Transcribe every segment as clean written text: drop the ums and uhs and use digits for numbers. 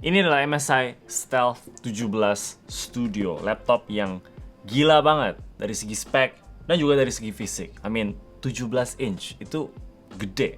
Ini adalah MSI Stealth 17 Studio, laptop yang gila banget dari segi spek dan juga dari segi fisik. 17 inch itu gede,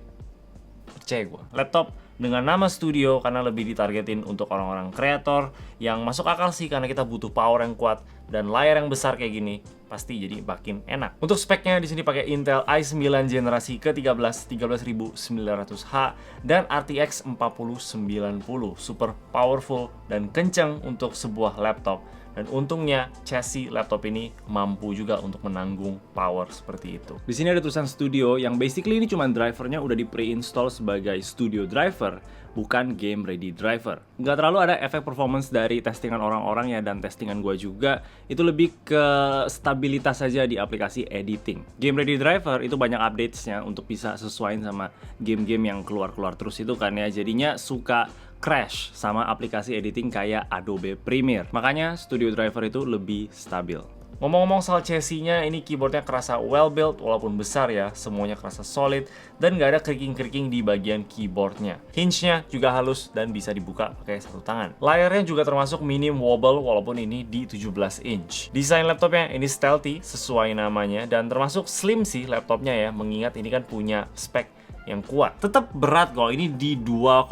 percaya gue. Laptop dengan nama Studio karena lebih ditargetin untuk orang-orang kreator yang masuk akal sih, karena kita butuh power yang kuat dan layar yang besar kayak gini pasti jadi makin enak. Untuk speknya di sini pakai Intel i9 generasi ke-13 13900H dan RTX 4090. Super powerful dan kenceng untuk sebuah laptop. Dan untungnya chassis laptop ini mampu juga untuk menanggung power seperti itu. Di sini ada tulisan Studio yang basically ini cuma drivernya udah di pre-install sebagai Studio driver, bukan game ready driver. Nggak terlalu ada efek performance dari testingan orang-orang ya, dan testingan gue juga. Itu lebih ke stabilitas saja di aplikasi editing. Game ready driver itu banyak updatesnya untuk bisa sesuaiin sama game-game yang keluar-keluar terus itu kan ya. Jadinya suka crash sama aplikasi editing kayak Adobe Premiere. Makanya Studio Driver itu lebih stabil. Ngomong-ngomong soal chassis-nya, ini keyboardnya kerasa well built walaupun besar ya. Semuanya kerasa solid dan nggak ada creaking-creaking di bagian keyboardnya. Hinge-nya juga halus dan bisa dibuka pakai satu tangan. Layarnya juga termasuk minim wobble walaupun ini di 17 inch. Desain laptopnya ini stealthy sesuai namanya dan termasuk slim sih laptopnya ya, mengingat ini kan punya spek yang kuat. Tetap berat kok, ini di 2,8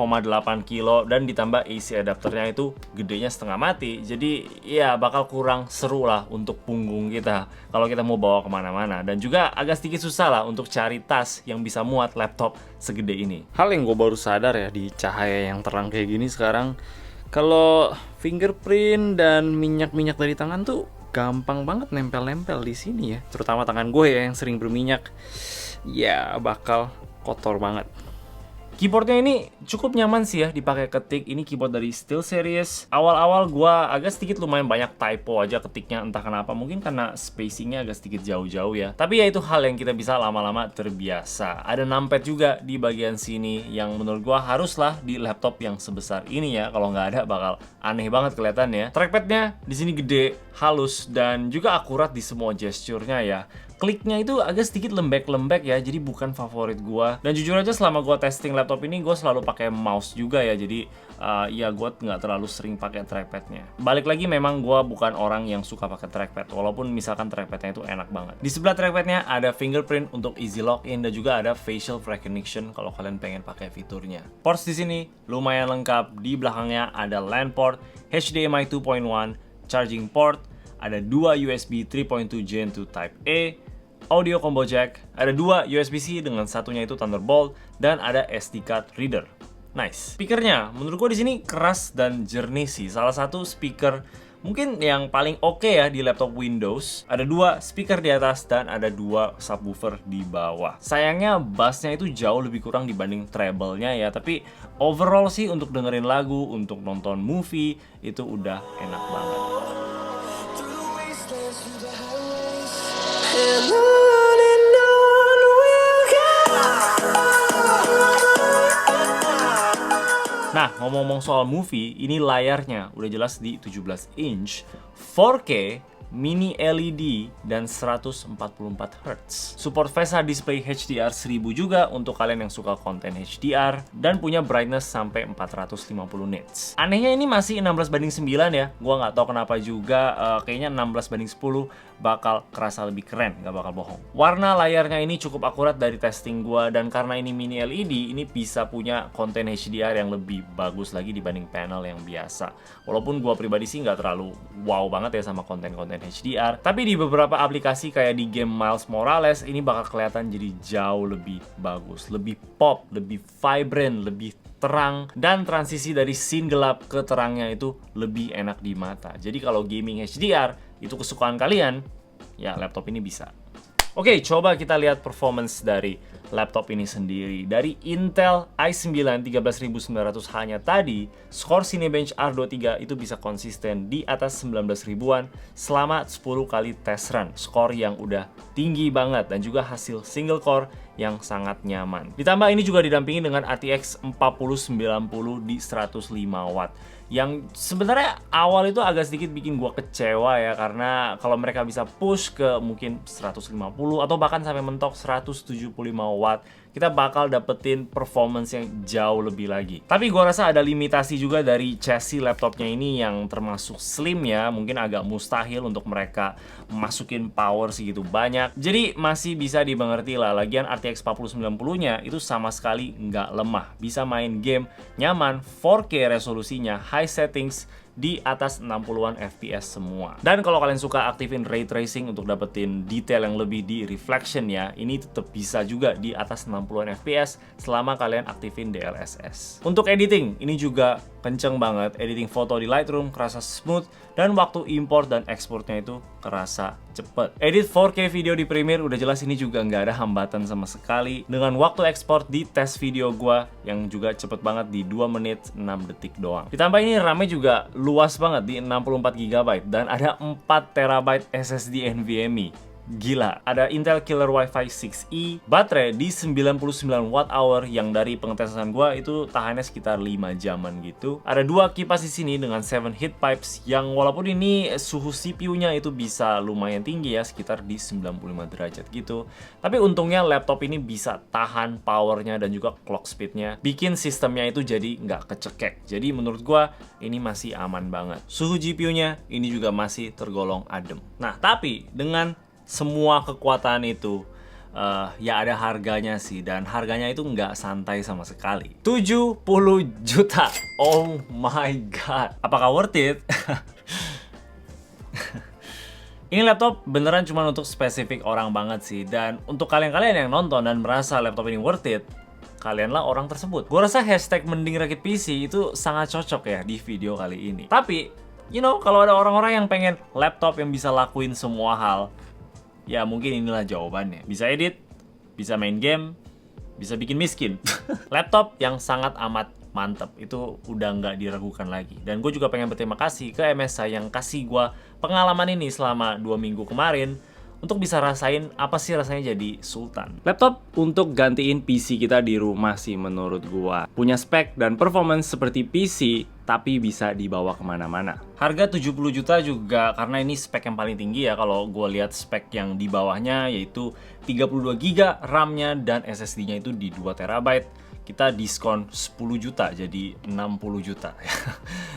kilo dan ditambah AC adapternya itu gedenya setengah mati. Jadi ya bakal kurang seru lah untuk punggung kita kalau kita mau bawa kemana-mana. Dan juga agak sedikit susah lah untuk cari tas yang bisa muat laptop segede ini. Hal yang gue baru sadar ya di cahaya yang terang kayak gini sekarang, kalau fingerprint dan minyak-minyak dari tangan tuh gampang banget nempel-nempel di sini ya. Terutama tangan gue ya yang sering berminyak. Ya bakal kotor banget. Keyboardnya ini cukup nyaman sih ya dipakai ketik. Ini keyboard dari SteelSeries. Awal-awal gua agak sedikit lumayan banyak typo aja ketiknya, entah kenapa. Mungkin karena spacingnya agak sedikit jauh-jauh ya. Tapi ya itu hal yang kita bisa lama-lama terbiasa. Ada numpad juga di bagian sini yang menurut gua haruslah di laptop yang sebesar ini ya. Kalau nggak ada bakal aneh banget kelihatannya. Trackpadnya di sini gede, halus, dan juga akurat di semua gesturnya ya. Kliknya itu agak sedikit lembek-lembek ya, jadi bukan favorit gua. Dan jujur aja selama gua testing laptop ini, gua selalu pakai mouse juga ya, jadi ya gua nggak terlalu sering pakai trackpadnya. Balik lagi, memang gua bukan orang yang suka pakai trackpad, walaupun misalkan trackpadnya itu enak banget. Di sebelah trackpadnya ada fingerprint untuk easy login dan juga ada facial recognition kalau kalian pengen pakai fiturnya. Ports di sini lumayan lengkap. Di belakangnya ada LAN port, HDMI 2.1, charging port, ada 2 USB 3.2 Gen 2 Type A, audio combo jack, ada 2 USB-C dengan satunya itu Thunderbolt, dan ada SD card reader. Nice. Speakernya menurut gue di sini keras dan jernih sih. Salah satu speaker mungkin yang paling oke ya di laptop Windows. Ada 2 speaker di atas dan ada 2 subwoofer di bawah. Sayangnya bassnya itu jauh lebih kurang dibanding treble-nya ya. Tapi overall sih untuk dengerin lagu, untuk nonton movie itu udah enak banget. Nah, ngomong-ngomong soal movie, ini layarnya udah jelas di 17 inch, 4K, mini LED, dan 144 Hz. Support VESA Display HDR 1000 juga untuk kalian yang suka konten HDR, dan punya brightness sampai 450 nits. Anehnya ini masih 16:9 ya, gua nggak tahu kenapa juga, kayaknya 16:10 bakal kerasa lebih keren, nggak bakal bohong. Warna layarnya ini cukup akurat dari testing gua, dan karena ini mini LED, ini bisa punya konten HDR yang lebih bagus lagi dibanding panel yang biasa. Walaupun gua pribadi sih nggak terlalu wow banget ya sama konten-konten HDR, tapi di beberapa aplikasi kayak di game Miles Morales ini bakal kelihatan jadi jauh lebih bagus, lebih pop, lebih vibrant, lebih terang, dan transisi dari scene gelap ke terangnya itu lebih enak di mata. Jadi kalau gaming HDR itu kesukaan kalian, ya laptop ini bisa. Oke, coba kita lihat performance dari laptop ini sendiri. Dari Intel i9 13900H-nya tadi, skor Cinebench R23 itu bisa konsisten di atas 19 ribuan selama 10 kali test run. Skor yang udah tinggi banget dan juga hasil single core yang sangat nyaman. Ditambah ini juga didampingi dengan RTX 4090 di 105 watt. Yang sebenarnya awal itu agak sedikit bikin gua kecewa ya, karena kalau mereka bisa push ke mungkin 150 atau bahkan sampai mentok 175 watt, kita bakal dapetin performance yang jauh lebih lagi. Tapi gua rasa ada limitasi juga dari chassis laptopnya ini yang termasuk slim ya, mungkin agak mustahil untuk mereka masukin power segitu banyak. Jadi masih bisa dimengerti lah, lagian RTX 4090-nya itu sama sekali nggak lemah. Bisa main game nyaman, 4K resolusinya, high settings, di atas 60-an FPS semua. Dan kalau kalian suka aktifin ray tracing untuk dapetin detail yang lebih di reflection ya, ini tetap bisa juga di atas 60-an FPS selama kalian aktifin DLSS. Untuk editing, ini juga kenceng banget. Editing foto di Lightroom kerasa smooth, dan waktu import dan exportnya itu kerasa cepet. Edit 4K video di Premiere udah jelas ini juga nggak ada hambatan sama sekali, dengan waktu ekspor di tes video gua yang juga cepet banget di 2 menit 6 detik doang. Ditambah ini RAM-nya juga luas banget di 64 GB dan ada 4 TB SSD NVMe. Gila, ada Intel Killer Wi-Fi 6E, baterai di 99 Wh yang dari pengetesan gua itu tahannya sekitar 5 jaman gitu. Ada 2 kipas di sini dengan 7 heat pipes yang walaupun ini suhu CPU-nya itu bisa lumayan tinggi ya, sekitar di 95 derajat gitu. Tapi untungnya laptop ini bisa tahan powernya dan juga clock speednya, bikin sistemnya itu jadi nggak kecekek. Jadi menurut gua ini masih aman banget. Suhu GPU-nya ini juga masih tergolong adem. Nah, tapi dengan semua kekuatan itu, ya ada harganya sih, dan harganya itu nggak santai sama sekali. 70 juta. Oh my god. Apakah worth it? Ini laptop beneran cuma untuk spesifik orang banget sih, dan untuk kalian-kalian yang nonton dan merasa laptop ini worth it, kalianlah orang tersebut. Gue rasa hashtag mending rakit PC itu sangat cocok ya di video kali ini. Tapi, kalau ada orang-orang yang pengen laptop yang bisa lakuin semua hal, ya mungkin inilah jawabannya. Bisa edit, bisa main game, bisa bikin miskin. Laptop yang sangat amat mantep, itu udah nggak diragukan lagi. Dan gue juga pengen berterima kasih ke MSI yang kasih gue pengalaman ini selama 2 minggu kemarin, untuk bisa rasain apa sih rasanya jadi sultan. Laptop untuk gantiin PC kita di rumah sih menurut gua. Punya spek dan performance seperti PC, tapi bisa dibawa kemana-mana. Harga 70 juta juga karena ini spek yang paling tinggi ya. Kalau gua lihat spek yang di bawahnya, yaitu 32 GB RAM-nya dan SSD-nya itu di 2 TB. Kita diskon 10 juta jadi 60 juta.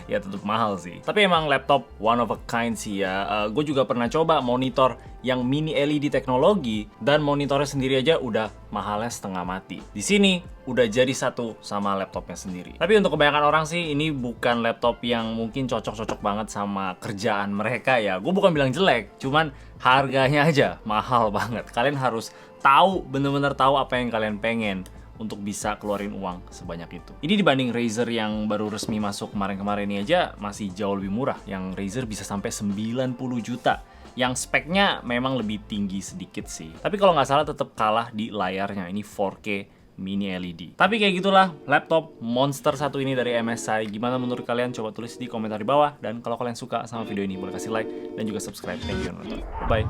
Ya tetap mahal sih. Tapi emang laptop one of a kind sih ya. Gue juga pernah coba monitor yang mini LED teknologi, dan monitornya sendiri aja udah mahalnya setengah mati. Di sini udah jadi satu sama laptopnya sendiri. Tapi untuk kebanyakan orang sih ini bukan laptop yang mungkin cocok-cocok banget sama kerjaan mereka ya. Gue bukan bilang jelek, cuman harganya aja mahal banget. Kalian harus tahu, bener-bener tahu apa yang kalian pengen untuk bisa keluarin uang sebanyak itu. Ini dibanding Razer yang baru resmi masuk kemarin-kemarin ini aja masih jauh lebih murah. Yang Razer bisa sampai 90 juta. Yang speknya memang lebih tinggi sedikit sih. Tapi kalau nggak salah tetap kalah di layarnya. Ini 4K mini LED. Tapi kayak gitulah laptop monster satu ini dari MSI. Gimana menurut kalian? Coba tulis di komentar di bawah. Dan kalau kalian suka sama video ini boleh kasih like dan juga subscribe. Thank you udah nonton. Bye.